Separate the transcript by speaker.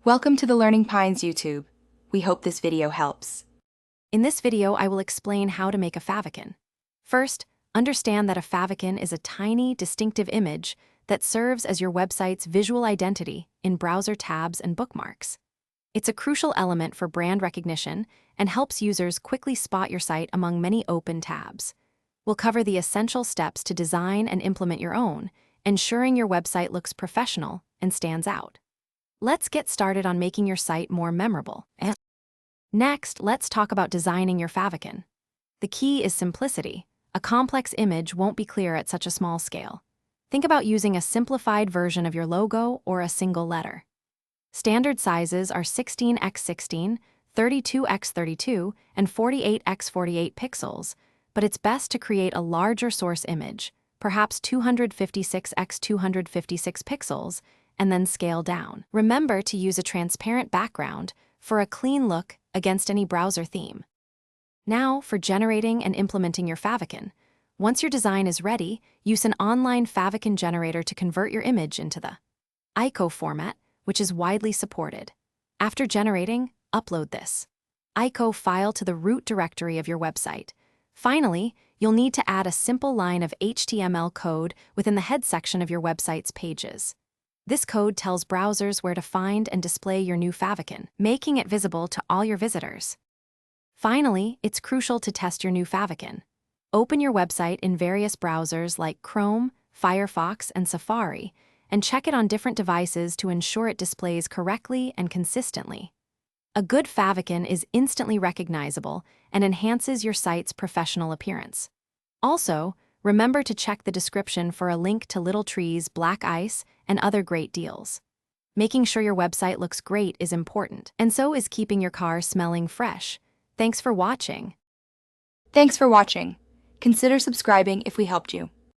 Speaker 1: Welcome to the Learning Pines YouTube. We hope this video helps.
Speaker 2: In this video, I will explain how to make a favicon. First, understand that a favicon is a tiny, distinctive image that serves as your website's visual identity in browser tabs and bookmarks. It's a crucial element for brand recognition and helps users quickly spot your site among many open tabs. We'll cover the essential steps to design and implement your own, ensuring your website looks professional and stands out. Let's get started on making your site more memorable. Next, let's talk about designing your favicon. The key is simplicity. A complex image won't be clear at such a small scale. Think about using a simplified version of your logo or a single letter. Standard sizes are 16x16, 32x32, and 48x48 pixels, but it's best to create a larger source image, perhaps 256x256 pixels, and then scale down. Remember to use a transparent background for a clean look against any browser theme. Now for generating and implementing your favicon. Once your design is ready, use an online favicon generator to convert your image into the ICO format, which is widely supported. After generating, upload this ICO file to the root directory of your website. Finally, you'll need to add a simple line of HTML code within the head section of your website's pages. This code tells browsers where to find and display your new favicon, making it visible to all your visitors. Finally, it's crucial to test your new favicon. Open your website in various browsers like Chrome, Firefox, and Safari, and check it on different devices to ensure it displays correctly and consistently. A good favicon is instantly recognizable and enhances your site's professional appearance. Also, remember to check the description for a link to Little Tree's Black Ice and other great deals. Making sure your website looks great is important, and so is keeping your car smelling fresh. Thanks for watching.
Speaker 1: Thanks for watching. Consider subscribing if we helped you.